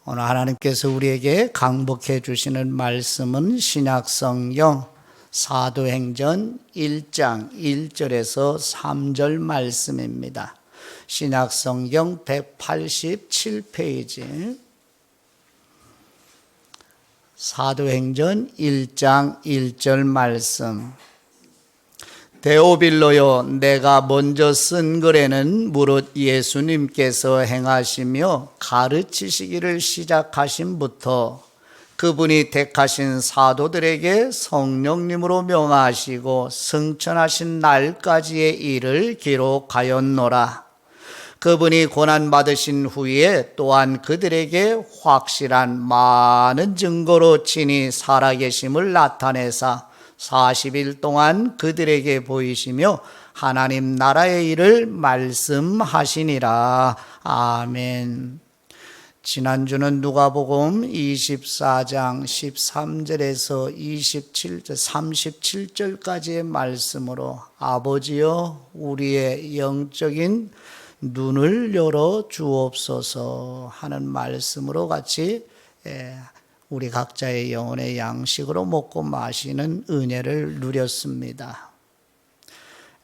오늘 하나님께서 우리에게 강복해 주시는 말씀은 신약성경 사도행전 1장 1절에서 3절 말씀입니다. 신약성경 187페이지 사도행전 1장 1절 말씀. 데오빌로요, 내가 먼저 쓴 글에는 무릇 예수님께서 행하시며 가르치시기를 시작하심부터 그분이 택하신 사도들에게 성령님으로 명하시고 승천하신 날까지의 일을 기록하였노라. 그분이 고난받으신 후에 또한 그들에게 확실한 많은 증거로 친히 살아계심을 나타내사 40일 동안 그들에게 보이시며 하나님 나라의 일을 말씀하시니라. 아멘. 지난주는 누가복음 24장 13절에서 37절까지의 말씀으로 아버지여 우리의 영적인 눈을 열어 주옵소서 하는 말씀으로 같이 우리 각자의 영혼의 양식으로 먹고 마시는 은혜를 누렸습니다.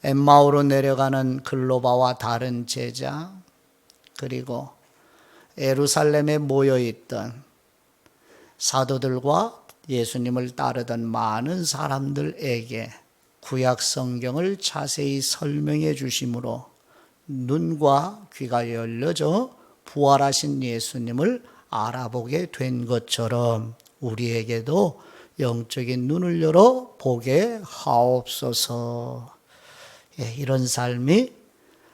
엠마오로 내려가는 글로바와 다른 제자, 그리고 예루살렘에 모여있던 사도들과 예수님을 따르던 많은 사람들에게 구약 성경을 자세히 설명해 주심으로 눈과 귀가 열려져 부활하신 예수님을 알아보게 된 것처럼 우리에게도 영적인 눈을 열어 보게 하옵소서. 이런 삶이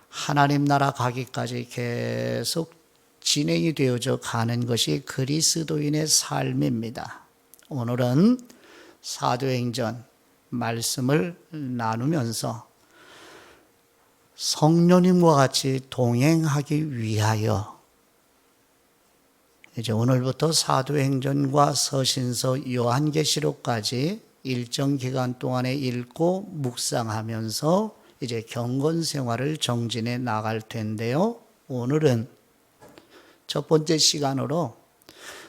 하나님 나라 가기까지 계속 진행이 되어져 가는 것이 그리스도인의 삶입니다. 오늘은 사도행전 말씀을 나누면서 성령님과 같이 동행하기 위하여 이제 오늘부터 사도행전과 서신서 요한계시록까지 일정 기간 동안에 읽고 묵상하면서 이제 경건 생활을 정진해 나갈 텐데요. 오늘은 첫 번째 시간으로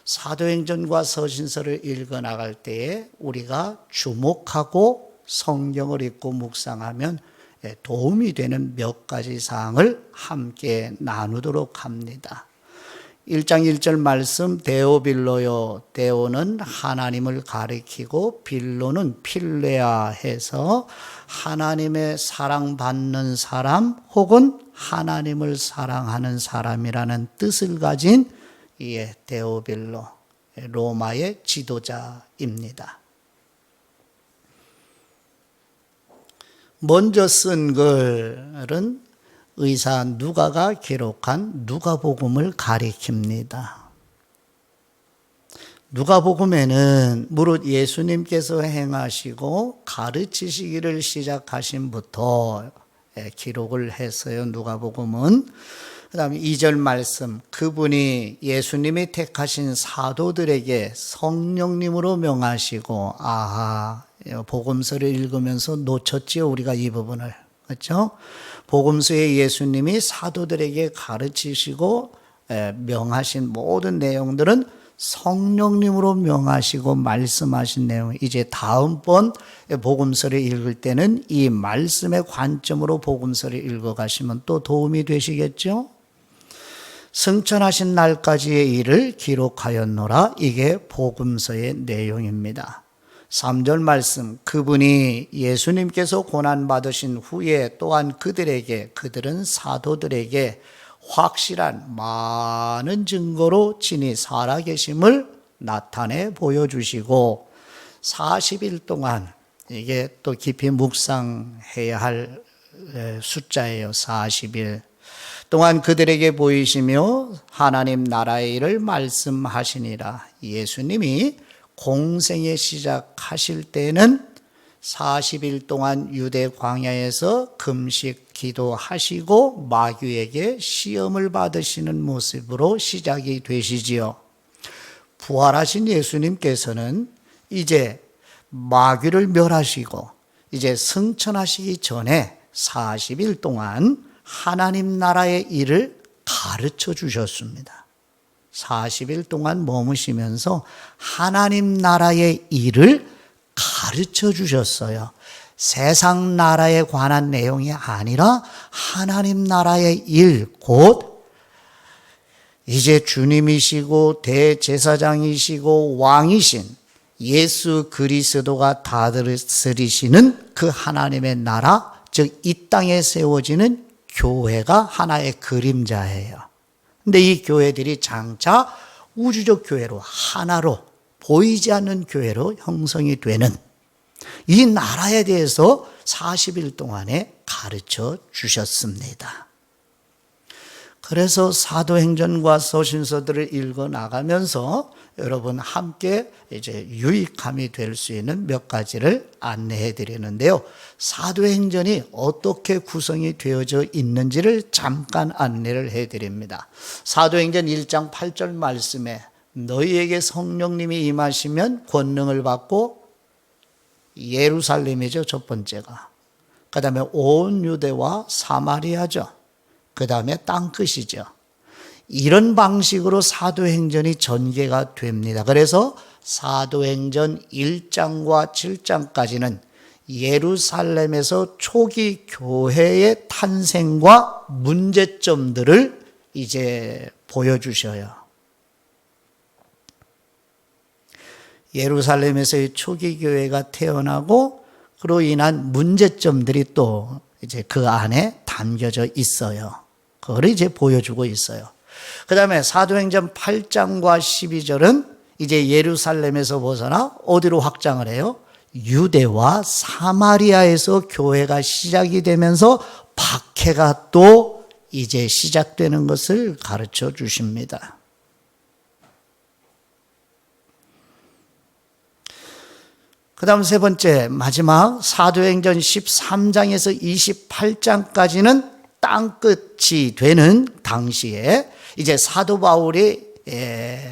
사도행전과 서신서를 읽어 나갈 때에 우리가 주목하고 성경을 읽고 묵상하면 도움이 되는 몇 가지 사항을 함께 나누도록 합니다. 1장 1절 말씀, 데오빌로요. 데오는 하나님을 가리키고 빌로는 필레아 해서 하나님의 사랑받는 사람 혹은 하나님을 사랑하는 사람이라는 뜻을 가진 이에 데오빌로, 로마의 지도자입니다. 먼저 쓴 글은 의사 누가가 기록한 누가복음을 가리킵니다. 누가복음에는 무릇 예수님께서 행하시고 가르치시기를 시작하심부터 기록을 했어요. 누가복음은. 그 다음에 2절 말씀, 그분이 예수님이 택하신 사도들에게 성령님으로 명하시고, 복음서를 읽으면서 놓쳤지요, 우리가 이 부분을. 그렇죠? 복음서에 예수님이 사도들에게 가르치시고 명하신 모든 내용들은 성령님으로 명하시고 말씀하신 내용. 이제 다음번 복음서를 읽을 때는 이 말씀의 관점으로 복음서를 읽어가시면 또 도움이 되시겠죠? 승천하신 날까지의 일을 기록하였노라. 이게 복음서의 내용입니다. 3절 말씀, 그분이 예수님께서 고난받으신 후에 또한 그들은 사도들에게 확실한 많은 증거로 친히 살아계심을 나타내 보여주시고 40일 동안, 이게 또 깊이 묵상해야 할 숫자예요. 40일 동안 그들에게 보이시며 하나님 나라의 일을 말씀하시니라. 예수님이 공생의 시작하실 때는 40일 동안 유대 광야에서 금식 기도하시고 마귀에게 시험을 받으시는 모습으로 시작이 되시지요. 부활하신 예수님께서는 이제 마귀를 멸하시고 이제 승천하시기 전에 40일 동안 하나님 나라의 일을 가르쳐 주셨습니다. 40일 동안 머무시면서 하나님 나라의 일을 가르쳐 주셨어요. 세상 나라에 관한 내용이 아니라 하나님 나라의 일, 곧 이제 주님이시고 대제사장이시고 왕이신 예수 그리스도가 다스리시는 그 하나님의 나라, 즉 이 땅에 세워지는 교회가 하나의 그림자예요. 근데 이 교회들이 장차 우주적 교회로, 하나로, 보이지 않는 교회로 형성이 되는 이 나라에 대해서 40일 동안에 가르쳐 주셨습니다. 그래서 사도행전과 서신서들을 읽어 나가면서 여러분 함께 이제 유익함이 될 수 있는 몇 가지를 안내해 드리는데요. 사도행전이 어떻게 구성이 되어져 있는지를 잠깐 안내를 해 드립니다. 사도행전 1장 8절 말씀에 너희에게 성령님이 임하시면 권능을 받고, 예루살렘이죠, 첫 번째가. 그 다음에 온 유대와 사마리아죠. 그 다음에 땅끝이죠. 이런 방식으로 사도행전이 전개가 됩니다. 그래서 사도행전 1장과 7장까지는 예루살렘에서 초기 교회의 탄생과 문제점들을 이제 보여주셔요. 예루살렘에서의 초기 교회가 태어나고 그로 인한 문제점들이 또 이제 그 안에 담겨져 있어요. 그거를 이제 보여주고 있어요. 그 다음에 사도행전 8장과 12절은 이제 예루살렘에서 벗어나 어디로 확장을 해요? 유대와 사마리아에서 교회가 시작이 되면서 박해가 또 이제 시작되는 것을 가르쳐 주십니다. 그 다음 세 번째, 마지막 사도행전 13장에서 28장까지는 땅끝이 되는 당시에 이제 사도 바울이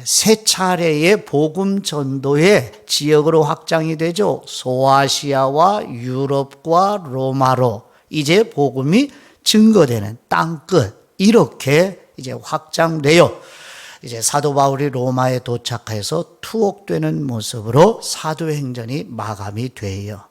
세 차례의 복음 전도의 지역으로 확장이 되죠. 소아시아와 유럽과 로마로 이제 복음이 증거되는 땅끝, 이렇게 이제 확장되어 이제 사도 바울이 로마에 도착해서 투옥되는 모습으로 사도행전이 마감이 돼요.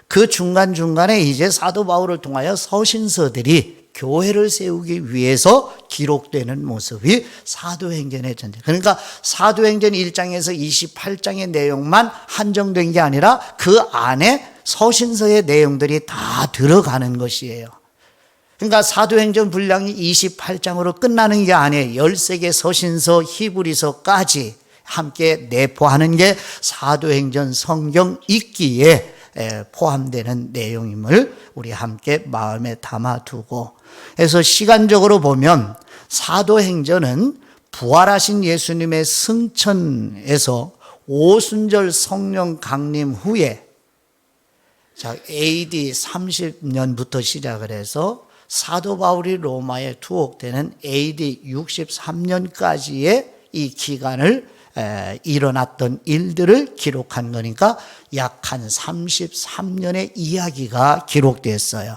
그 중간중간에 이제 사도 바울을 통하여 서신서들이 교회를 세우기 위해서 기록되는 모습이 사도행전의 전체. 그러니까 사도행전 1장에서 28장의 내용만 한정된 게 아니라 그 안에 서신서의 내용들이 다 들어가는 것이에요. 그러니까 사도행전 분량이 28장으로 끝나는 게 아니에요. 13개 서신서, 히브리서까지 함께 내포하는 게 사도행전 성경 읽기에 포함되는 내용임을 우리 함께 마음에 담아두고, 그래서 시간적으로 보면 사도행전은 부활하신 예수님의 승천에서 오순절 성령 강림 후에 AD 30년부터 시작을 해서 사도 바울이 로마에 투옥되는 AD 63년까지의 이 기간을 일어났던 일들을 기록한 거니까 약 한 33년의 이야기가 기록됐어요.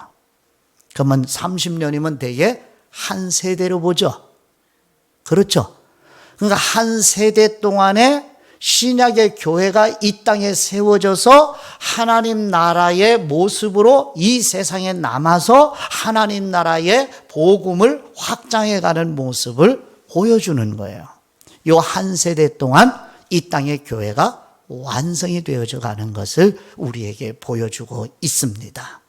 그러면 30년이면 되게 한 세대로 보죠. 그렇죠. 그러니까 한 세대 동안에 신약의 교회가 이 땅에 세워져서 하나님 나라의 모습으로 이 세상에 남아서 하나님 나라의 복음을 확장해가는 모습을 보여주는 거예요. 이 한 세대 동안 이 땅의 교회가 완성이 되어져 가는 것을 우리에게 보여주고 있습니다.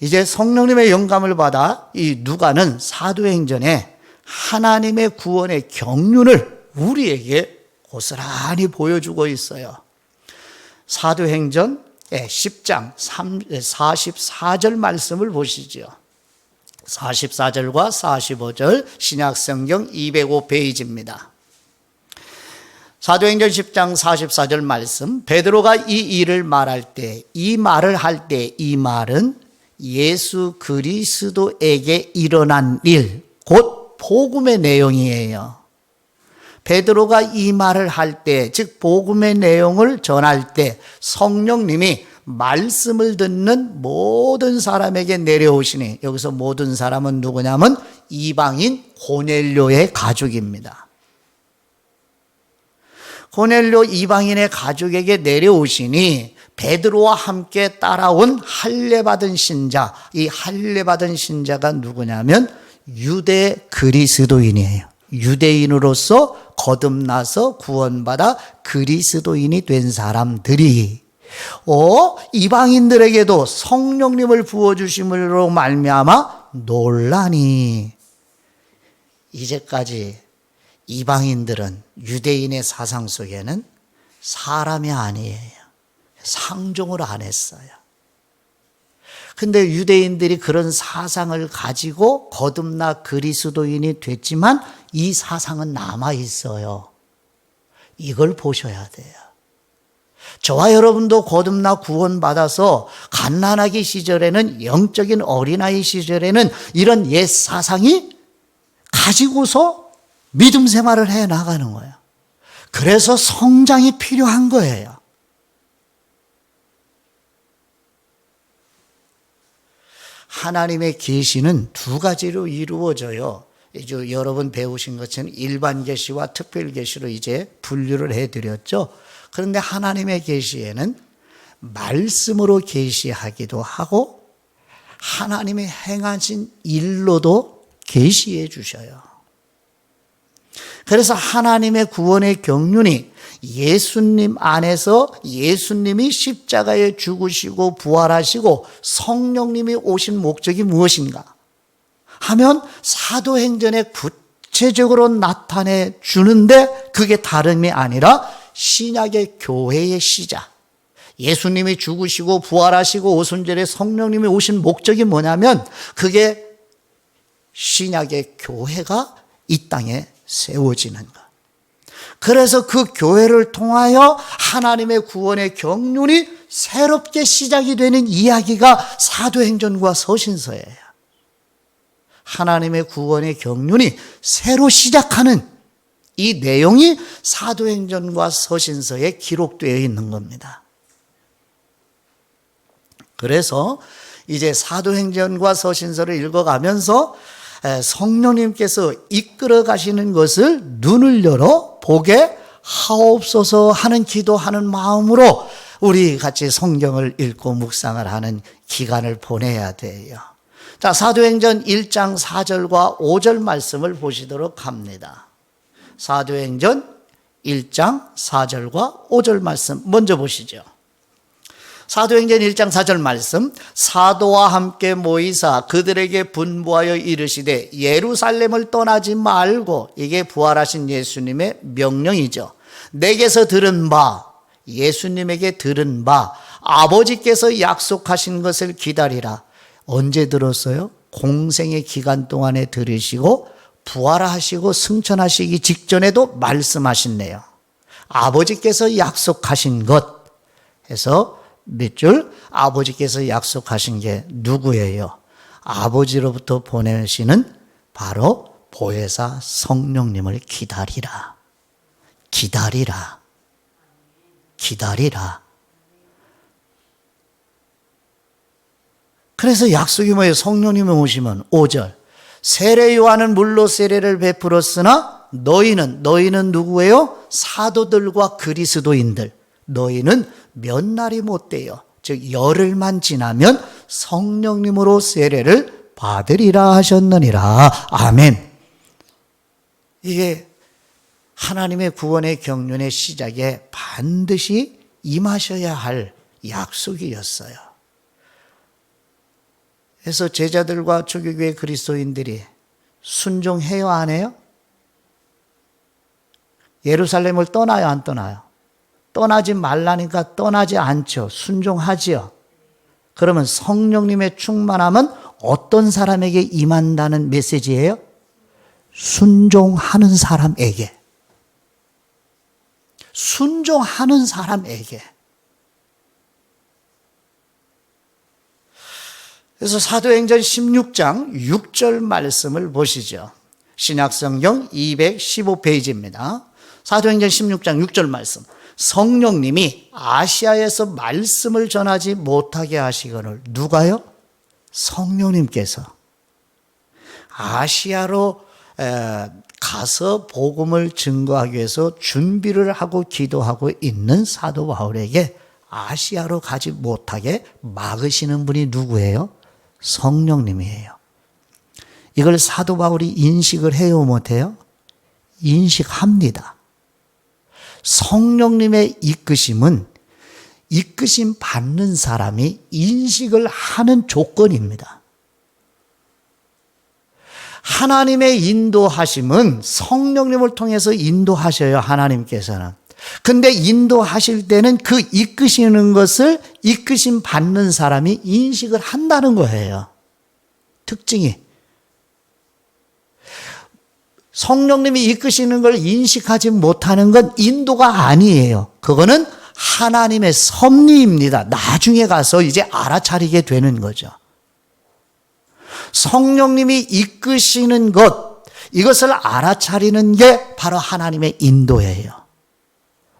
이제 성령님의 영감을 받아 이 누가는 사도행전에 하나님의 구원의 경륜을 우리에게 고스란히 보여주고 있어요. 사도행전 10장 44절 말씀을 보시죠. 44절과 45절 신약성경 205페이지입니다. 사도행전 10장 44절 말씀, 베드로가 이 일을 말할 때, 이 말을 할 때, 이 말은 예수 그리스도에게 일어난 일, 곧 복음의 내용이에요. 베드로가 이 말을 할 때, 즉 복음의 내용을 전할 때 성령님이 말씀을 듣는 모든 사람에게 내려오시니, 여기서 모든 사람은 누구냐면 이방인 고넬료의 가족입니다. 고넬료 이방인의 가족에게 내려오시니 베드로와 함께 따라온 할례받은 신자, 이 할례받은 신자가 누구냐면 유대 그리스도인이에요. 유대인으로서 거듭나서 구원받아 그리스도인이 된 사람들이 이방인들에게도 성령님을 부어주심으로 말미암아 놀라니. 이제까지 이방인들은 유대인의 사상 속에는 사람이 아니에요. 상종을 안 했어요. 근데 유대인들이 그런 사상을 가지고 거듭나 그리스도인이 됐지만 이 사상은 남아 있어요. 이걸 보셔야 돼요. 저와 여러분도 거듭나 구원받아서 갓난아기 시절에는, 영적인 어린아이 시절에는 이런 옛 사상이 가지고서 믿음 생활을 해 나가는 거예요. 그래서 성장이 필요한 거예요. 하나님의 계시는 두 가지로 이루어져요. 이제 여러분 배우신 것처럼 일반 계시와 특별 계시로 이제 분류를 해드렸죠. 그런데 하나님의 계시에는 말씀으로 계시하기도 하고 하나님의 행하신 일로도 계시해 주셔요. 그래서 하나님의 구원의 경륜이 예수님 안에서, 예수님이 십자가에 죽으시고 부활하시고 성령님이 오신 목적이 무엇인가 하면 사도행전에 구체적으로 나타내 주는데, 그게 다름이 아니라 신약의 교회의 시작, 예수님이 죽으시고 부활하시고 오순절에 성령님이 오신 목적이 뭐냐면 그게 신약의 교회가 이 땅에 세워지는 것. 그래서 그 교회를 통하여 하나님의 구원의 경륜이 새롭게 시작이 되는 이야기가 사도행전과 서신서예요. 하나님의 구원의 경륜이 새로 시작하는 이 내용이 사도행전과 서신서에 기록되어 있는 겁니다. 그래서 이제 사도행전과 서신서를 읽어가면서 성령님께서 이끌어 가시는 것을 눈을 열어 보게 하옵소서 하는 기도하는 마음으로 우리 같이 성경을 읽고 묵상을 하는 기간을 보내야 돼요. 자, 사도행전 1장 4절과 5절 말씀을 보시도록 합니다. 사도행전 1장 4절과 5절 말씀 먼저 보시죠. 사도행전 1장 4절 말씀, 사도와 함께 모이사 그들에게 분부하여 이르시되 예루살렘을 떠나지 말고, 이게 부활하신 예수님의 명령이죠. 내게서 들은 바, 예수님에게 들은 바, 아버지께서 약속하신 것을 기다리라. 언제 들었어요? 공생의 기간 동안에 들으시고 부활하시고 승천하시기 직전에도 말씀하신대요. 아버지께서 약속하신 것 해서 몇 줄? 아버지께서 약속하신 게 누구예요? 아버지로부터 보내시는 바로 보혜사 성령님을 기다리라. 기다리라. 기다리라. 그래서 약속이 뭐예요? 성령님이 오시면 5절. 세례 요한은 물로 세례를 베풀었으나 너희는 누구예요? 사도들과 그리스도인들. 너희는 몇 날이 못 돼요. 즉 열흘만 지나면 성령님으로 세례를 받으리라 하셨느니라. 아멘. 이게 하나님의 구원의 경륜의 시작에 반드시 임하셔야 할 약속이었어요. 그래서 제자들과 초기교회 그리스도인들이 순종해요, 안 해요? 예루살렘을 떠나요, 안 떠나요? 떠나지 말라니까 떠나지 않죠. 순종하지요. 그러면 성령님의 충만함은 어떤 사람에게 임한다는 메시지예요? 순종하는 사람에게. 순종하는 사람에게. 그래서 사도행전 16장 6절 말씀을 보시죠. 신약성경 215페이지입니다. 사도행전 16장 6절 말씀. 성령님이 아시아에서 말씀을 전하지 못하게 하시거늘. 누가요? 성령님께서 아시아로 가서 복음을 증거하기 위해서 준비를 하고 기도하고 있는 사도 바울에게 아시아로 가지 못하게 막으시는 분이 누구예요? 성령님이에요. 이걸 사도 바울이 인식을 해요, 못해요? 인식합니다. 성령님의 이끄심은 이끄심 받는 사람이 인식을 하는 조건입니다. 하나님의 인도하심은 성령님을 통해서 인도하셔요, 하나님께서는. 근데 인도하실 때는 그 이끄시는 것을 이끄심 받는 사람이 인식을 한다는 거예요. 특징이. 성령님이 이끄시는 걸 인식하지 못하는 건 인도가 아니에요. 그거는 하나님의 섭리입니다. 나중에 가서 이제 알아차리게 되는 거죠. 성령님이 이끄시는 것, 이것을 알아차리는 게 바로 하나님의 인도예요.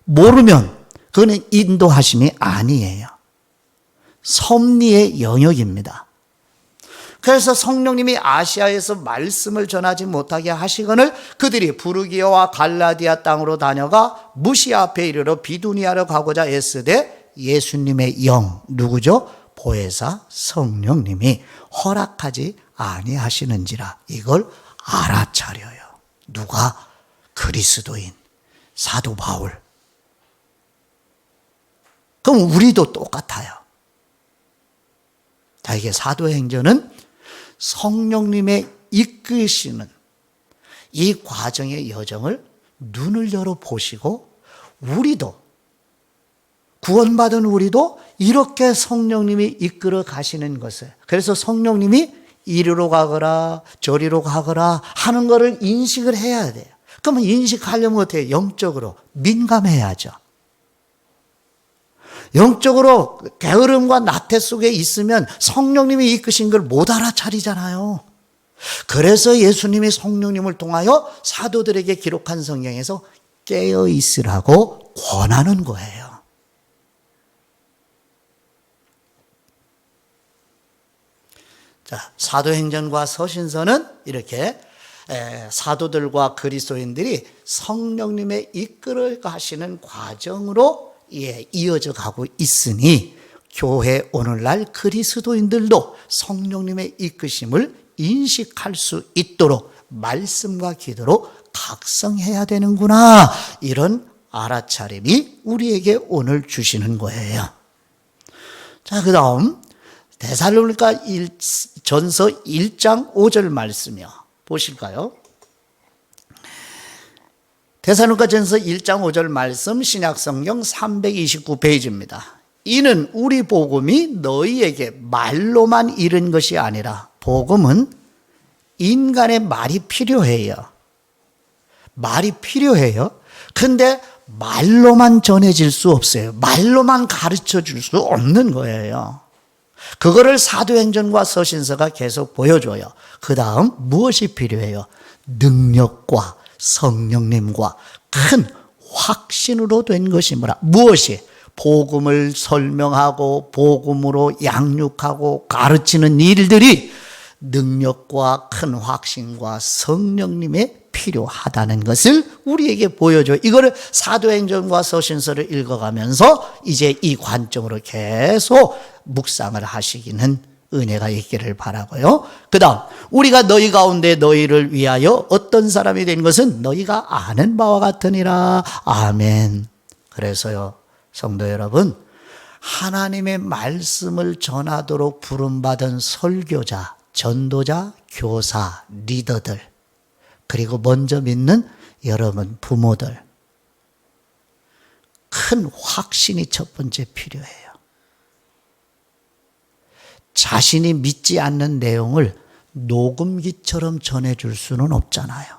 모르면 그거는 인도하심이 아니에요. 섭리의 영역입니다. 그래서 성령님이 아시아에서 말씀을 전하지 못하게 하시거늘 그들이 부르기아와 갈라디아 땅으로 다녀가 무시아 앞에 이르러 비두니아로 가고자 애쓰되 예수님의 영, 누구죠? 보혜사 성령님이 허락하지 아니하시는지라. 이걸 알아차려요. 누가? 그리스도인 사도 바울. 그럼 우리도 똑같아요. 자, 이게 사도행전은 성령님의 이끄시는 이 과정의 여정을 눈을 열어 보시고 우리도, 구원받은 우리도 이렇게 성령님이 이끌어 가시는 것을, 그래서 성령님이 이리로 가거라 저리로 가거라 하는 것을 인식을 해야 돼요. 그러면 인식하려면 어떻게 해요? 영적으로 민감해야죠. 영적으로 게으름과 나태 속에 있으면 성령님이 이끄신 걸 못 알아차리잖아요. 그래서 예수님이 성령님을 통하여 사도들에게 기록한 성경에서 깨어 있으라고 권하는 거예요. 자, 사도행전과 서신서는 이렇게 사도들과 그리스도인들이 성령님의 이끌어 가시는 과정으로 이어져 가고 있으니 교회 오늘날 그리스도인들도 성령님의 이끄심을 인식할 수 있도록 말씀과 기도로 각성해야 되는구나, 이런 알아차림이 우리에게 오늘 주시는 거예요. 자, 그 다음 데살로니가 전서 1장 5절 말씀이요. 보실까요? 데살로니가 전서 1장 5절 말씀, 신약성경 329페이지입니다. 이는 우리 복음이 너희에게 말로만 이른 것이 아니라, 복음은 인간의 말이 필요해요. 말이 필요해요. 근데 말로만 전해질 수 없어요. 말로만 가르쳐 줄 수 없는 거예요. 그거를 사도행전과 서신서가 계속 보여줘요. 그 다음 무엇이 필요해요? 능력과 성령님과 큰 확신으로 된 것이 뭐라? 무엇이? 복음을 설명하고 복음으로 양육하고 가르치는 일들이 능력과 큰 확신과 성령님의 필요하다는 것을 우리에게 보여줘요. 이거를 사도행전과 서신서를 읽어가면서 이제 이 관점으로 계속 묵상을 하시기는 은혜가 있기를 바라고요. 그 다음, 우리가 너희 가운데 너희를 위하여 어떤 사람이 된 것은 너희가 아는 바와 같으니라. 아멘. 그래서요, 성도 여러분, 하나님의 말씀을 전하도록 부름받은 설교자, 전도자, 교사, 리더들, 그리고 먼저 믿는 여러분 부모들, 큰 확신이 첫 번째 필요해요. 자신이 믿지 않는 내용을 녹음기처럼 전해줄 수는 없잖아요.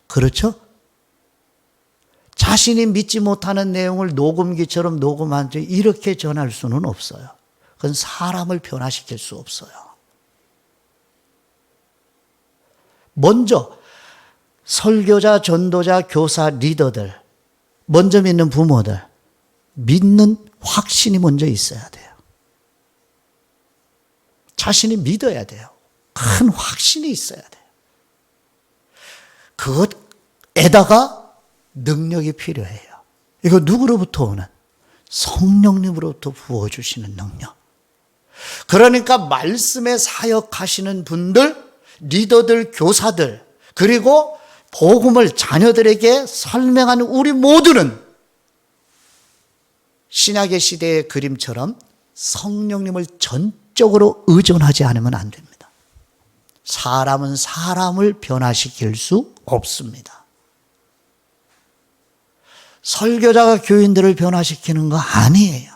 그렇죠? 자신이 믿지 못하는 내용을 녹음기처럼 녹음한 뒤 이렇게 전할 수는 없어요. 그건 사람을 변화시킬 수 없어요. 먼저 설교자, 전도자, 교사, 리더들, 먼저 믿는 부모들, 믿는 확신이 먼저 있어야 돼요. 자신이 믿어야 돼요. 큰 확신이 있어야 돼요. 그것에다가 능력이 필요해요. 이거 누구로부터 오는? 성령님으로부터 부어주시는 능력. 그러니까 말씀에 사역하시는 분들, 리더들, 교사들, 그리고 복음을 자녀들에게 설명하는 우리 모두는 신약의 시대의 그림처럼 성령님을 전적으로 의존하지 않으면 안 됩니다. 사람은 사람을 변화시킬 수 없습니다. 설교자가 교인들을 변화시키는 거 아니에요.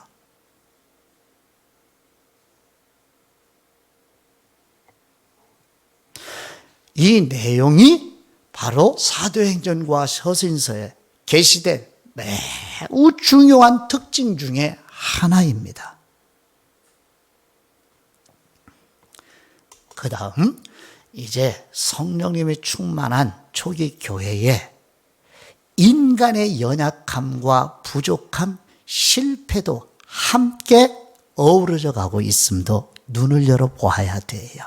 이 내용이 바로 사도행전과 서신서에 게시된 매우 중요한 특징 중에 하나입니다. 그 다음 이제 성령님이 충만한 초기 교회에 인간의 연약함과 부족함, 실패도 함께 어우러져 가고 있음도 눈을 열어 보아야 돼요.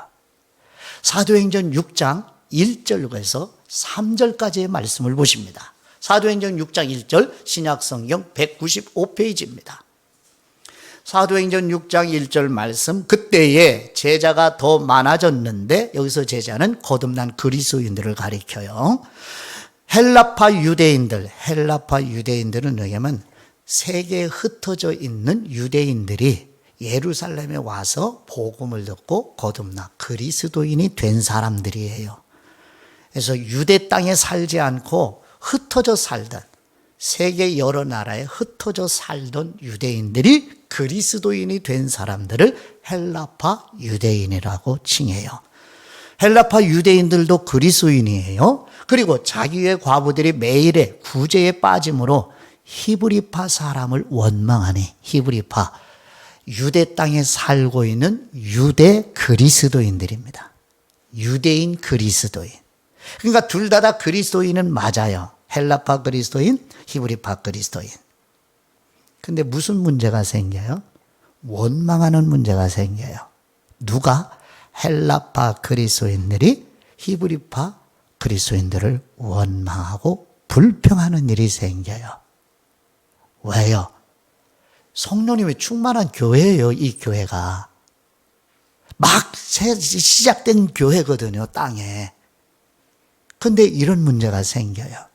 사도행전 6장 1절에서 3절까지의 말씀을 보십니다. 사도행전 6장 1절 신약성경 195페이지입니다. 사도행전 6장 1절 말씀, 그때에 제자가 더 많아졌는데, 여기서 제자는 거듭난 그리스도인들을 가리켜요. 헬라파 유대인들은 뭐냐면 세계에 흩어져 있는 유대인들이 예루살렘에 와서 복음을 듣고 거듭나 그리스도인이 된 사람들이에요. 그래서 유대 땅에 살지 않고 흩어져 살던, 세계 여러 나라에 흩어져 살던 유대인들이 그리스도인이 된 사람들을 헬라파 유대인이라고 칭해요. 헬라파 유대인들도 그리스도인이에요. 그리고 자기의 과부들이 매일의 구제에 빠짐으로 히브리파 사람을 원망하니, 히브리파, 유대 땅에 살고 있는 유대 그리스도인들입니다. 유대인 그리스도인. 그러니까 둘 다 그리스도인은 맞아요. 헬라파 그리스도인, 히브리파 그리스도인. 근데 무슨 문제가 생겨요? 원망하는 문제가 생겨요. 누가? 헬라파 그리스도인들이 히브리파 그리스도인들을 원망하고 불평하는 일이 생겨요. 왜요? 성령님이 충만한 교회예요, 이 교회가. 막 시작된 교회거든요, 땅에. 근데 이런 문제가 생겨요.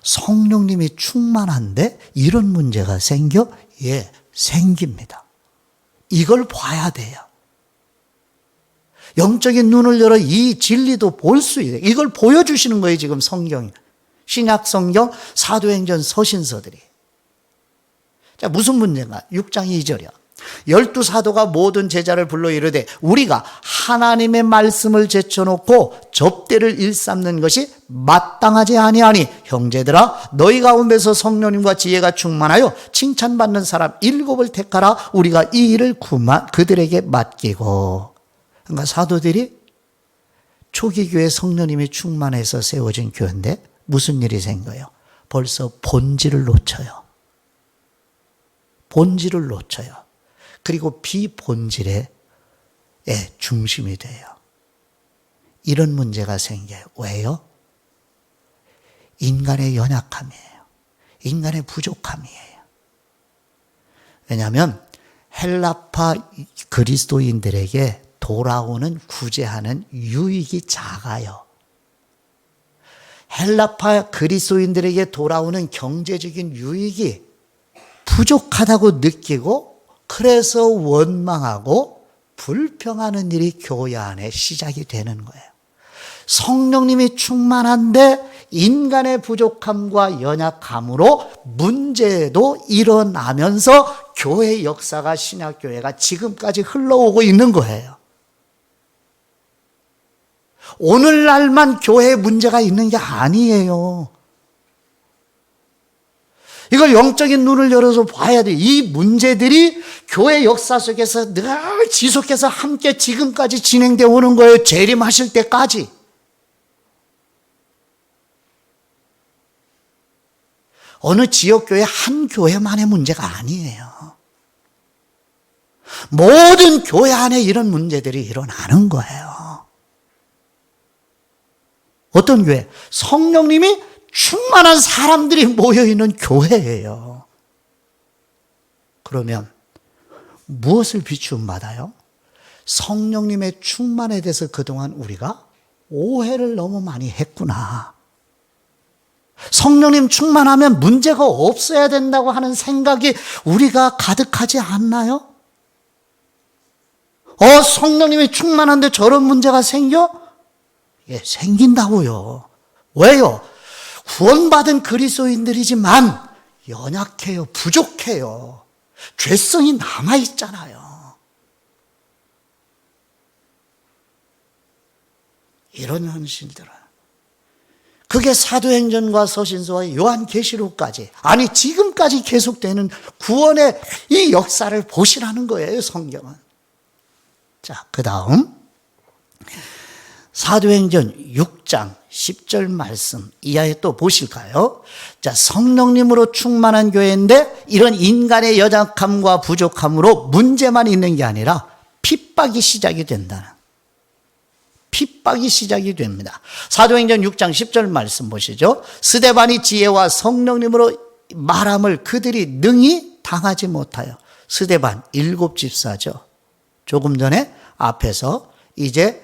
성령님이 충만한데 이런 문제가 생겨? 예, 생깁니다. 이걸 봐야 돼요. 영적인 눈을 열어 이 진리도 볼 수 있어요. 이걸 보여주시는 거예요, 지금 성경이. 신약 성경, 사도행전, 서신서들이. 자, 무슨 문제인가? 6장 2절이요. 12사도가 모든 제자를 불러 이르되 우리가 하나님의 말씀을 제쳐놓고 접대를 일삼는 것이 마땅하지 아니하니 형제들아 너희 가운데서 성령님과 지혜가 충만하여 칭찬받는 사람 7을 택하라. 우리가 이 일을 그들에게 맡기고. 그러니까 사도들이 초기 교회 성령님이 충만해서 세워진 교회인데 무슨 일이 생겨요? 벌써 본질을 놓쳐요. 본질을 놓쳐요. 그리고 비본질의 중심이 돼요. 이런 문제가 생겨요. 왜요? 인간의 연약함이에요. 인간의 부족함이에요. 왜냐하면 헬라파 그리스도인들에게 돌아오는 구제하는 유익이 작아요. 헬라파 그리스도인들에게 돌아오는 경제적인 유익이 부족하다고 느끼고 그래서 원망하고 불평하는 일이 교회 안에 시작이 되는 거예요. 성령님이 충만한데 인간의 부족함과 연약함으로 문제도 일어나면서 교회 역사가 신약교회가 지금까지 흘러오고 있는 거예요. 오늘날만 교회에 문제가 있는 게 아니에요. 이걸 영적인 눈을 열어서 봐야 돼요. 이 문제들이 교회 역사 속에서 늘 지속해서 함께 지금까지 진행되어 오는 거예요. 재림하실 때까지. 어느 지역교회 한 교회만의 문제가 아니에요. 모든 교회 안에 이런 문제들이 일어나는 거예요. 어떤 교회? 성령님이 충만한 사람들이 모여있는 교회예요. 그러면 무엇을 비추음 받아요? 성령님의 충만에 대해서 그동안 우리가 오해를 너무 많이 했구나. 성령님 충만하면 문제가 없어야 된다고 하는 생각이 우리가 가득하지 않나요? 성령님이 충만한데 저런 문제가 생겨? 예, 생긴다고요. 왜요? 구원받은 그리스도인들이지만 연약해요. 부족해요. 죄성이 남아있잖아요. 이런 현실들은. 그게 사도행전과 서신서와 요한계시록까지, 아니 지금까지 계속되는 구원의 이 역사를 보시라는 거예요, 성경은. 자, 그 다음 사도행전 6장 10절 말씀 이하에 또 보실까요? 자, 성령님으로 충만한 교회인데 이런 인간의 연약함과 부족함으로 문제만 있는 게 아니라 핍박이 시작이 된다는, 핍박이 시작이 됩니다. 사도행전 6장 10절 말씀 보시죠. 스데반이 지혜와 성령님으로 말함을 그들이 능히 당하지 못하여. 스데반 7집사죠. 조금 전에 앞에서 이제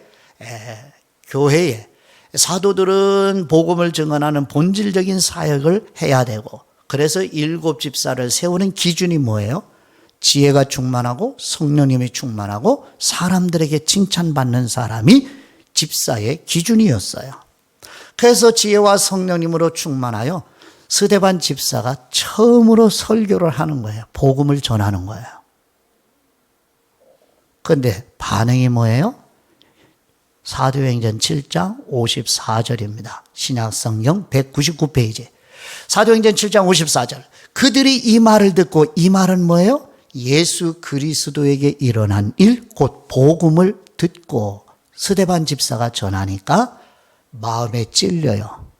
교회에 사도들은 복음을 증언하는 본질적인 사역을 해야 되고, 그래서 7집사를 세우는 기준이 뭐예요? 지혜가 충만하고 성령님이 충만하고 사람들에게 칭찬받는 사람이 집사의 기준이었어요. 그래서 지혜와 성령님으로 충만하여 스데반 집사가 처음으로 설교를 하는 거예요. 복음을 전하는 거예요. 그런데 반응이 뭐예요? 사도행전 7장 54절입니다. 신약성경 199페이지. 사도행전 7장 54절. 그들이 이 말을 듣고, 이 말은 뭐예요? 예수 그리스도에게 일어난 일, 곧 복음을 듣고 스데반 집사가 전하니까 마음에 찔려요.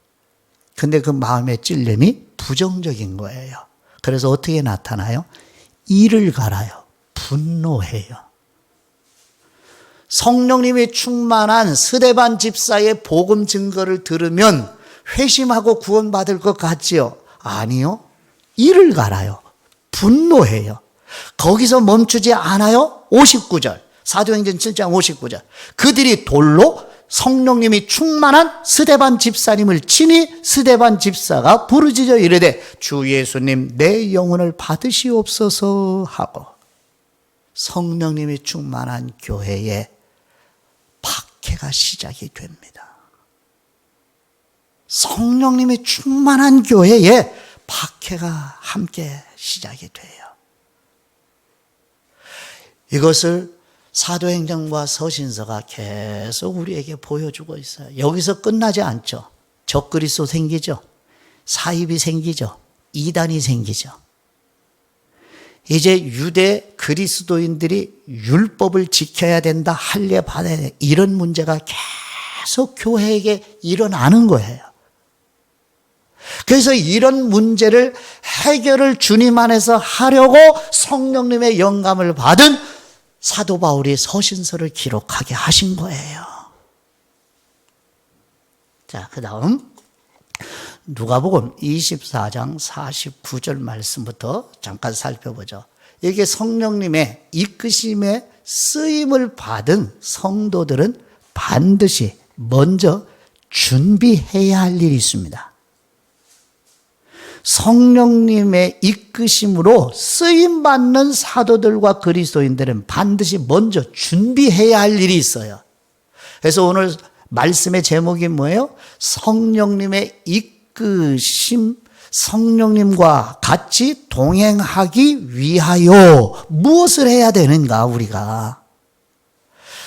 근데 그 마음의 찔림이 부정적인 거예요. 그래서 어떻게 나타나요? 이를 갈아요. 분노해요. 성령님이 충만한 스데반 집사의 복음 증거를 들으면 회심하고 구원받을 것 같지요? 아니요. 이를 갈아요. 분노해요. 거기서 멈추지 않아요. 59절. 사도행전 7장 59절. 그들이 돌로 성령님이 충만한 스데반 집사님을 치니 스데반 집사가 부르짖어 이르되 주 예수님 내 영혼을 받으시옵소서 하고. 성령님이 충만한 교회에 박해가 시작이 됩니다. 성령님이 충만한 교회에 박해가 함께 시작이 돼요. 이것을 사도행전과 서신서가 계속 우리에게 보여주고 있어요. 여기서 끝나지 않죠. 적그리스도 생기죠. 사입이 생기죠. 이단이 생기죠. 이제 유대 그리스도인들이 율법을 지켜야 된다, 할례 받아야 된다, 이런 문제가 계속 교회에게 일어나는 거예요. 그래서 이런 문제를 해결을 주님 안에서 하려고 성령님의 영감을 받은 사도 바울이 서신서를 기록하게 하신 거예요. 자, 그 다음 누가복음 24장 49절 말씀부터 잠깐 살펴보죠. 이게 성령님의 이끄심에 쓰임을 받은 성도들은 반드시 먼저 준비해야 할 일이 있습니다. 성령님의 이끄심으로 쓰임받는 사도들과 그리스도인들은 반드시 먼저 준비해야 할 일이 있어요. 그래서 오늘 말씀의 제목이 뭐예요? 성령님의 이끄심, 성령님과 같이 동행하기 위하여 무엇을 해야 되는가 우리가.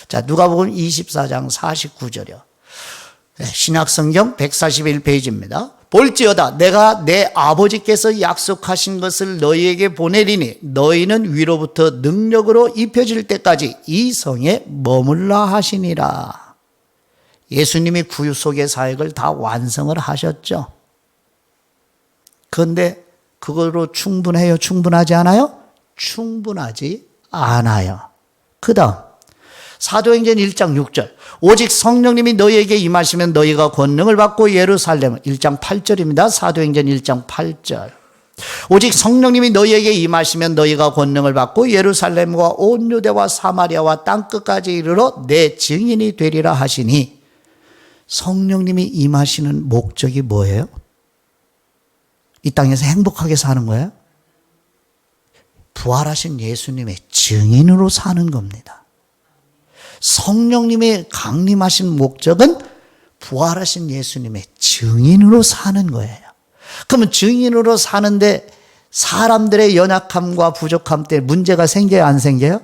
자, 누가복음 24장 49절이요. 신약성경 141페이지입니다. 볼지어다 내가 내 아버지께서 약속하신 것을 너희에게 보내리니 너희는 위로부터 능력으로 입혀질 때까지 이 성에 머물라 하시니라. 예수님이 구속의 사역을 다 완성을 하셨죠. 그런데 그거로 충분해요? 충분하지 않아요? 충분하지 않아요. 그 다음 사도행전 1장 6절. 오직 성령님이 너희에게 임하시면 너희가 권능을 받고 예루살렘. 1장 8절입니다. 사도행전 1장 8절. 오직 성령님이 너희에게 임하시면 너희가 권능을 받고 예루살렘과 온 유대와 사마리아와 땅끝까지 이르러 내 증인이 되리라 하시니, 성령님이 임하시는 목적이 뭐예요? 이 땅에서 행복하게 사는 거예요? 부활하신 예수님의 증인으로 사는 겁니다. 성령님이 강림하신 목적은 부활하신 예수님의 증인으로 사는 거예요. 그러면 증인으로 사는데 사람들의 연약함과 부족함 때문에 문제가 생겨요, 안 생겨요?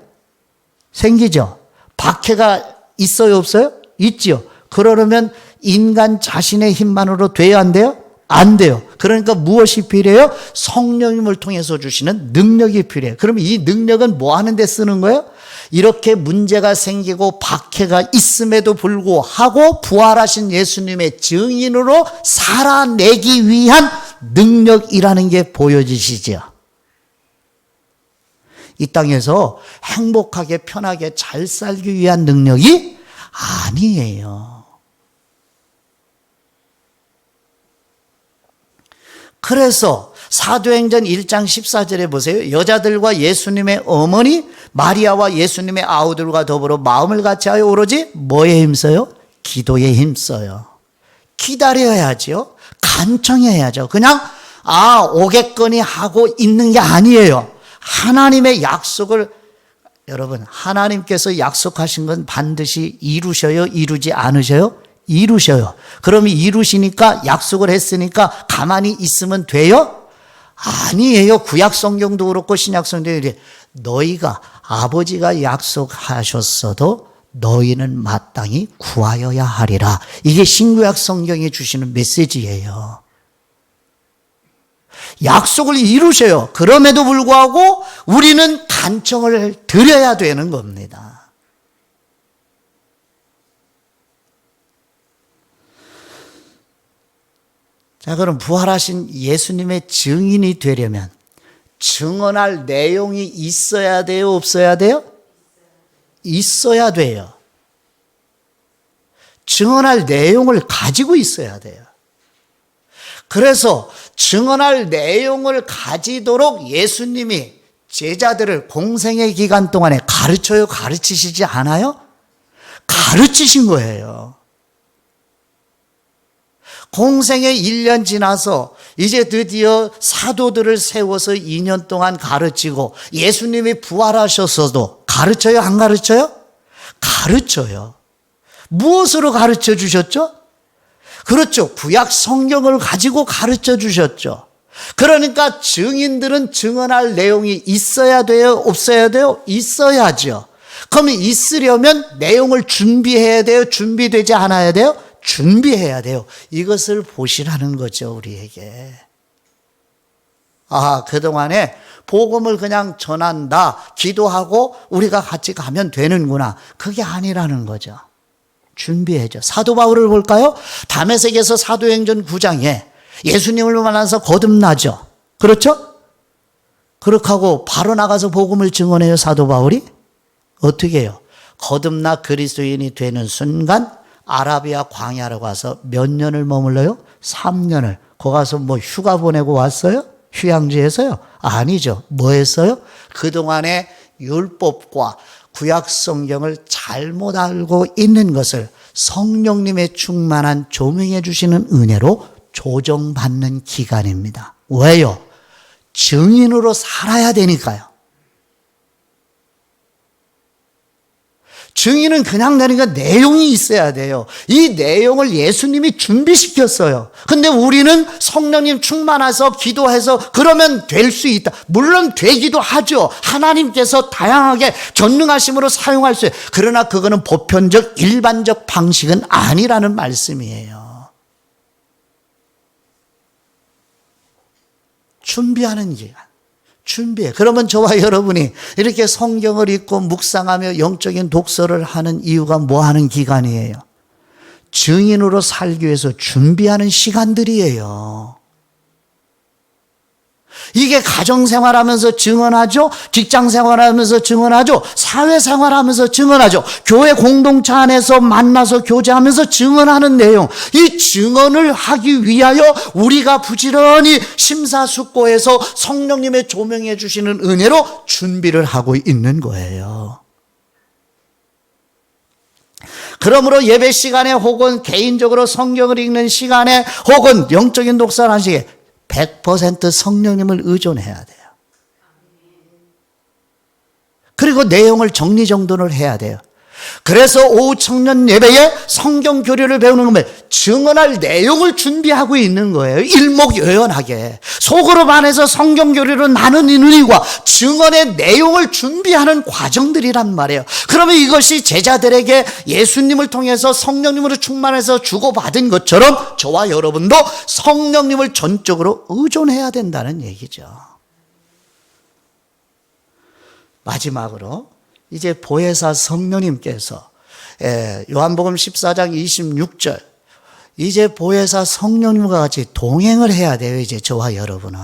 생기죠. 박해가 있어요, 없어요? 있지요. 그러려면 인간 자신의 힘만으로 돼야 안 돼요? 안 돼요. 그러니까 무엇이 필요해요? 성령님을 통해서 주시는 능력이 필요해요. 그러면 이 능력은 뭐 하는 데 쓰는 거예요? 이렇게 문제가 생기고 박해가 있음에도 불구하고 부활하신 예수님의 증인으로 살아내기 위한 능력이라는 게 보여지시죠. 이 땅에서 행복하게 편하게 잘 살기 위한 능력이 아니에요. 그래서 사도행전 1장 14절에 보세요. 여자들과 예수님의 어머니 마리아와 예수님의 아우들과 더불어 마음을 같이하여 오로지 뭐에 힘써요? 기도에 힘써요. 기다려야죠. 간청해야죠. 그냥 오겠거니 하고 있는 게 아니에요. 하나님의 약속을, 여러분, 하나님께서 약속하신 건 반드시 이루셔요? 이루지 않으셔요? 이루셔요. 그러면 이루시니까, 약속을 했으니까 가만히 있으면 돼요? 아니에요. 구약 성경도 그렇고 신약 성경도 그렇고, 너희가 아버지가 약속하셨어도 너희는 마땅히 구하여야 하리라. 이게 신구약 성경이 주시는 메시지예요. 약속을 이루셔요. 그럼에도 불구하고 우리는 간청을 드려야 되는 겁니다. 자, 그럼 부활하신 예수님의 증인이 되려면 증언할 내용이 있어야 돼요? 없어야 돼요? 있어야 돼요. 증언할 내용을 가지고 있어야 돼요. 그래서 증언할 내용을 가지도록 예수님이 제자들을 공생의 기간 동안에 가르쳐요? 가르치시지 않아요? 가르치신 거예요. 공생의 1년 지나서 이제 드디어 사도들을 세워서 2년 동안 가르치고, 예수님이 부활하셨어도 가르쳐요? 안 가르쳐요? 가르쳐요. 무엇으로 가르쳐 주셨죠? 그렇죠. 구약 성경을 가지고 가르쳐 주셨죠. 그러니까 증인들은 증언할 내용이 있어야 돼요? 없어야 돼요? 있어야죠. 그러면 있으려면 내용을 준비해야 돼요? 준비되지 않아야 돼요? 준비해야 돼요. 이것을 보시라는 거죠, 우리에게. 그동안에 복음을 그냥 전한다, 기도하고 우리가 같이 가면 되는구나. 그게 아니라는 거죠. 준비해줘. 사도 바울을 볼까요? 다메섹에서 사도행전 9장에 예수님을 만나서 거듭나죠. 그렇죠? 그렇게 하고 바로 나가서 복음을 증언해요, 사도 바울이. 어떻게 해요? 거듭나 그리스도인이 되는 순간 아라비아 광야로 가서 몇 년을 머물러요? 3년을. 거기 가서 뭐 휴가 보내고 왔어요? 휴양지에서요? 아니죠. 뭐 했어요? 그동안의 율법과 구약 성경을 잘못 알고 있는 것을 성령님의 충만한 조명해 주시는 은혜로 조정받는 기간입니다. 왜요? 증인으로 살아야 되니까요. 증인은 그냥 내니까 내용이 있어야 돼요. 이 내용을 예수님이 준비시켰어요. 근데 우리는 성령님 충만해서 기도해서 그러면 될 수 있다. 물론 되기도 하죠. 하나님께서 다양하게 전능하심으로 사용할 수 있어요. 그러나 그거는 보편적 일반적 방식은 아니라는 말씀이에요. 준비하는 기간. 준비해. 그러면 저와 여러분이 이렇게 성경을 읽고 묵상하며 영적인 독서를 하는 이유가 뭐 하는 기간이에요? 증인으로 살기 위해서 준비하는 시간들이에요. 이게 가정생활하면서 증언하죠. 직장생활하면서 증언하죠. 사회생활하면서 증언하죠. 교회 공동체 안에서 만나서 교제하면서 증언하는 내용. 이 증언을 하기 위하여 우리가 부지런히 심사숙고해서 성령님의 조명해 주시는 은혜로 준비를 하고 있는 거예요. 그러므로 예배 시간에 혹은 개인적으로 성경을 읽는 시간에 혹은 영적인 독서를 하는 시간에 100% 성령님을 의존해야 돼요. 그리고 내용을 정리정돈을 해야 돼요. 그래서 오후 청년 예배에 성경 교리를 배우는 거면 증언할 내용을 준비하고 있는 거예요. 일목요연하게. 속으로 반해서 성경 교리로 나누는 의미와 증언의 내용을 준비하는 과정들이란 말이에요. 그러면 이것이 제자들에게 예수님을 통해서 성령님으로 충만해서 주고받은 것처럼 저와 여러분도 성령님을 전적으로 의존해야 된다는 얘기죠. 마지막으로 이제 보혜사 성령님께서 요한복음 14장 26절 이제 보혜사 성령님과 같이 동행을 해야 돼요. 이제 저와 여러분은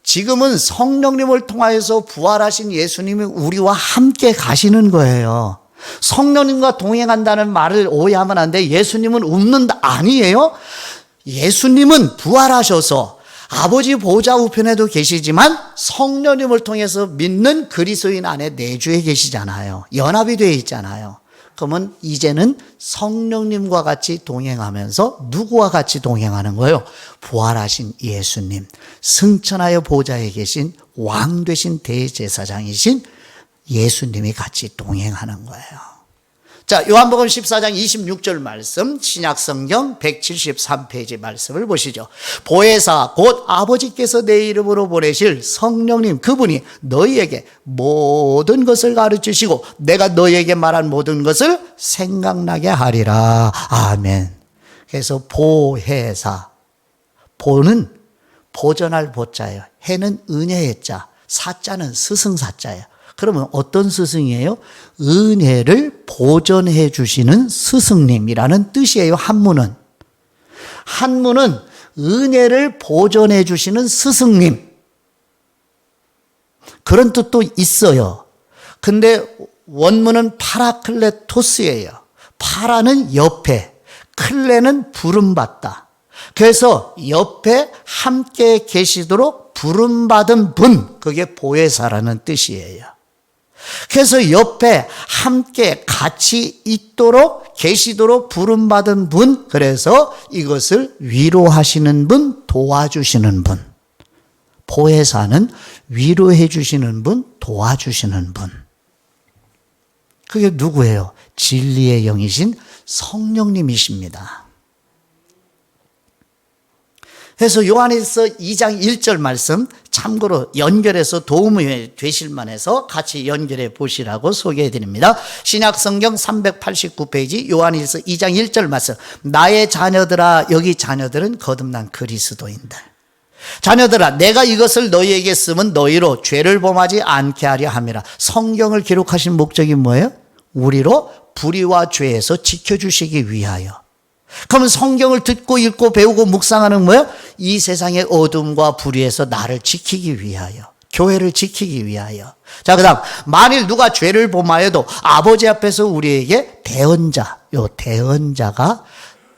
지금은 성령님을 통하여서 부활하신 예수님이 우리와 함께 가시는 거예요. 성령님과 동행한다는 말을 오해하면 안 돼. 예수님은 웃는다 아니에요. 예수님은 부활하셔서 아버지 보좌 우편에도 계시지만 성령님을 통해서 믿는 그리스도인 안에 내주에 계시잖아요. 연합이 되어 있잖아요. 그러면 이제는 성령님과 같이 동행하면서 누구와 같이 동행하는 거예요? 부활하신 예수님, 승천하여 보좌에 계신 왕 되신 대제사장이신 예수님이 같이 동행하는 거예요. 자, 요한복음 14장 26절 말씀, 신약성경 173페이지 말씀을 보시죠. 보혜사 곧 아버지께서 내 이름으로 보내실 성령님 그분이 너희에게 모든 것을 가르치시고 내가 너희에게 말한 모든 것을 생각나게 하리라. 아멘. 그래서 보혜사, 보는 보전할 보자예요. 해는 은혜의 자, 사자는 스승사자예요. 그러면 어떤 스승이에요? 은혜를 보존해 주시는 스승님이라는 뜻이에요. 한문은. 한문은 은혜를 보존해 주시는 스승님. 그런 뜻도 있어요. 근데 원문은 파라클레토스예요. 파라는 옆에, 클레는 부름받다. 그래서 옆에 함께 계시도록 부름받은 분, 그게 보혜사라는 뜻이에요. 그래서 옆에 함께 같이 있도록 계시도록 부름받은 분, 그래서 이것을 위로하시는 분, 도와주시는 분. 보혜사는 위로해 주시는 분, 도와주시는 분. 그게 누구예요? 진리의 영이신 성령님이십니다. 그래서 요한일서 2장 1절 말씀 참고로 연결해서 도움이 되실 만해서 같이 연결해 보시라고 소개해 드립니다. 신약성경 389페이지 요한일서 2장 1절 말씀. 나의 자녀들아, 여기 자녀들은 거듭난 그리스도인들. 자녀들아, 내가 이것을 너희에게 쓰면 너희로 죄를 범하지 않게 하려 함이라. 성경을 기록하신 목적이 뭐예요? 우리로 불의와 죄에서 지켜주시기 위하여. 그러면 성경을 듣고 읽고 배우고 묵상하는 뭐예요? 이 세상의 어둠과 불의에서 나를 지키기 위하여, 교회를 지키기 위하여. 자, 그 다음 만일 누가 죄를 범하여도 아버지 앞에서 우리에게 대언자, 요 대언자가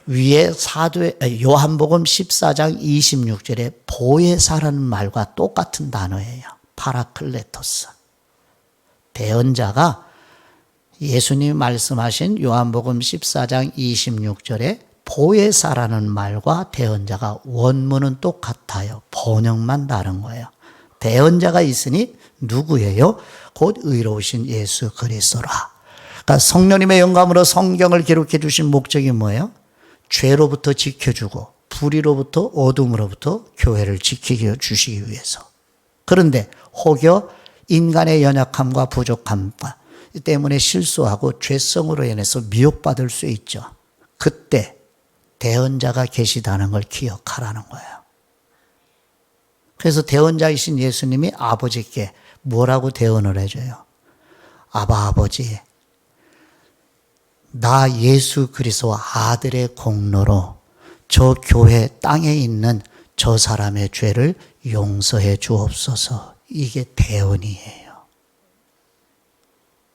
위에 요한복음 14장 26절에 보혜사라는 말과 똑같은 단어예요. 파라클레토스. 대언자가 예수님이 말씀하신 요한복음 14장 26절에 보혜사라는 말과 대언자가 원문은 똑같아요. 번역만 다른 거예요. 대언자가 있으니 누구예요? 곧 의로우신 예수 그리스도라. 그러니까 성령님의 영감으로 성경을 기록해 주신 목적이 뭐예요? 죄로부터 지켜주고 불의로부터 어둠으로부터 교회를 지키게 주시기 위해서. 그런데 혹여 인간의 연약함과 부족함과 때문에 실수하고 죄성으로 인해서 미혹받을 수 있죠. 그때 대언자가 계시다는 걸 기억하라는 거예요. 그래서 대언자이신 예수님이 아버지께 뭐라고 대언을 해줘요? 아버지, 나 예수 그리스도 아들의 공로로 저 교회 땅에 있는 저 사람의 죄를 용서해 주옵소서. 이게 대언이에요.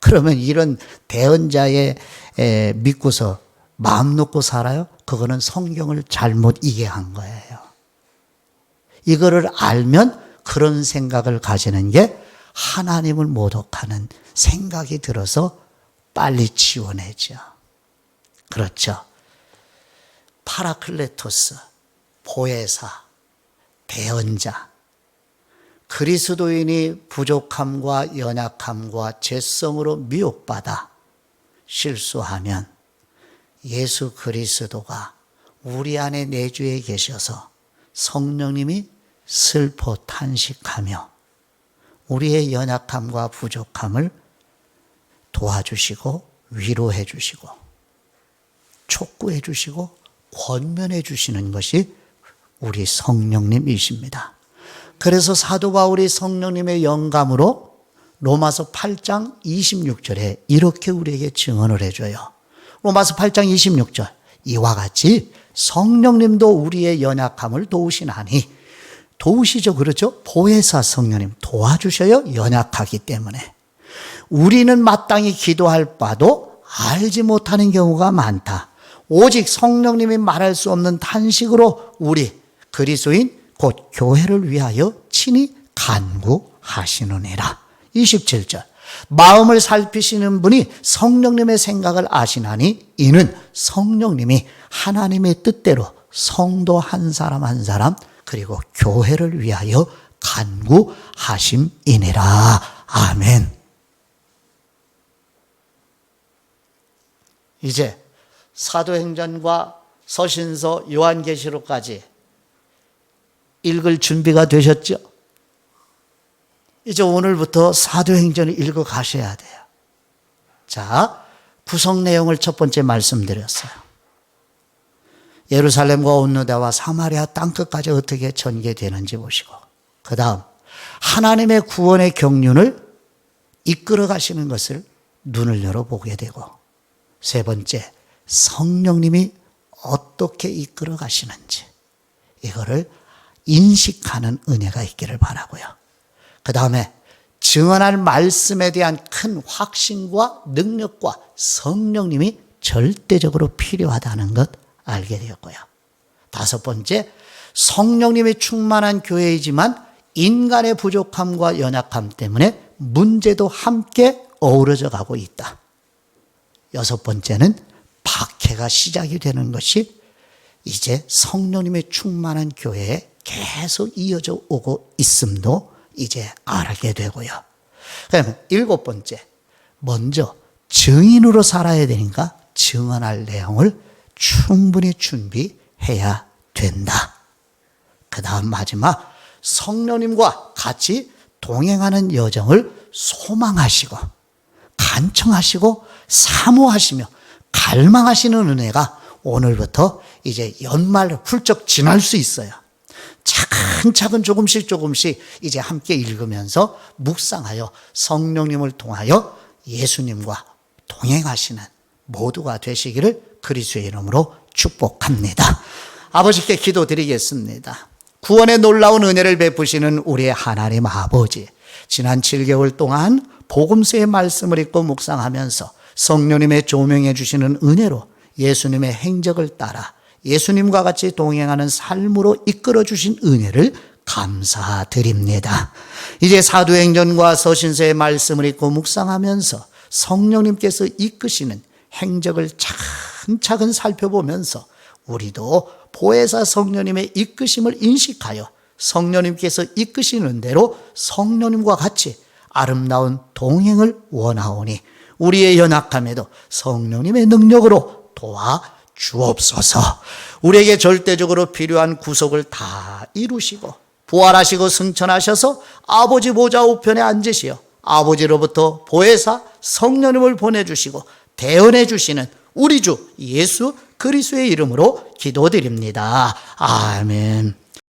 그러면 이런 대언자의 믿고서 마음 놓고 살아요? 그거는 성경을 잘못 이해한 거예요. 이거를 알면 그런 생각을 가지는 게 하나님을 모독하는 생각이 들어서 빨리 지워내죠. 그렇죠. 파라클레토스, 보혜사, 대언자, 그리스도인이 부족함과 연약함과 죄성으로 미혹받아 실수하면 예수 그리스도가 우리 안에 내주에 계셔서 성령님이 슬퍼 탄식하며 우리의 연약함과 부족함을 도와주시고 위로해 주시고 촉구해 주시고 권면해 주시는 것이 우리 성령님이십니다. 그래서 사도 바울이 성령님의 영감으로 로마서 8장 26절에 이렇게 우리에게 증언을 해줘요. 로마서 8장 26절, 이와 같이 성령님도 우리의 연약함을 도우시나니, 도우시죠. 그렇죠? 보혜사 성령님 도와주셔요. 연약하기 때문에. 우리는 마땅히 기도할 바도 알지 못하는 경우가 많다. 오직 성령님이 말할 수 없는 탄식으로 우리 그리스도인 곧 교회를 위하여 친히 간구하시느니라. 27절, 마음을 살피시는 분이 성령님의 생각을 아시나니 이는 성령님이 하나님의 뜻대로 성도 한 사람 한 사람 그리고 교회를 위하여 간구하심이니라. 아멘. 이제 사도행전과 서신서 요한계시록까지 읽을 준비가 되셨죠? 이제 오늘부터 사도행전을 읽어 가셔야 돼요. 자, 구성 내용을 첫 번째 말씀드렸어요. 예루살렘과 온누대와 사마리아 땅끝까지 어떻게 전개되는지 보시고, 그 다음 하나님의 구원의 경륜을 이끌어 가시는 것을 눈을 열어보게 되고, 세 번째 성령님이 어떻게 이끌어 가시는지 이거를 인식하는 은혜가 있기를 바라고요. 그 다음에 증언할 말씀에 대한 큰 확신과 능력과 성령님이 절대적으로 필요하다는 것 알게 되었고요. 다섯 번째, 성령님이 충만한 교회이지만 인간의 부족함과 연약함 때문에 문제도 함께 어우러져 가고 있다. 여섯 번째는 박해가 시작이 되는 것이 이제 성령님의 충만한 교회에 계속 이어져 오고 있음도 이제 알게 되고요. 그다음에 일곱 번째, 먼저 증인으로 살아야 되니까 증언할 내용을 충분히 준비해야 된다. 그 다음 마지막, 성령님과 같이 동행하는 여정을 소망하시고 간청하시고 사모하시며 갈망하시는 은혜가 오늘부터 이제 연말 훌쩍 지날 수 있어요. 차근차근 조금씩 이제 함께 읽으면서 묵상하여 성령님을 통하여 예수님과 동행하시는 모두가 되시기를 그리스도의 이름으로 축복합니다. 아버지께 기도드리겠습니다. 구원의 놀라운 은혜를 베푸시는 우리의 하나님 아버지, 지난 7개월 동안 복음서의 말씀을 읽고 묵상하면서 성령님의 조명해 주시는 은혜로 예수님의 행적을 따라 예수님과 같이 동행하는 삶으로 이끌어 주신 은혜를 감사드립니다. 이제 사도행전과 서신서의 말씀을 읽고 묵상하면서 성령님께서 이끄시는 행적을 차근차근 살펴보면서 우리도 보혜사 성령님의 이끄심을 인식하여 성령님께서 이끄시는 대로 성령님과 같이 아름다운 동행을 원하오니 우리의 연약함에도 성령님의 능력으로 도와주옵소서. 우리에게 절대적으로 필요한 구속을 다 이루시고 부활하시고 승천하셔서 아버지 보좌 우편에 앉으시어 아버지로부터 보혜사 성령님을 보내주시고 대언해 주시는 우리 주 예수 그리스도의 이름으로 기도드립니다. 아멘.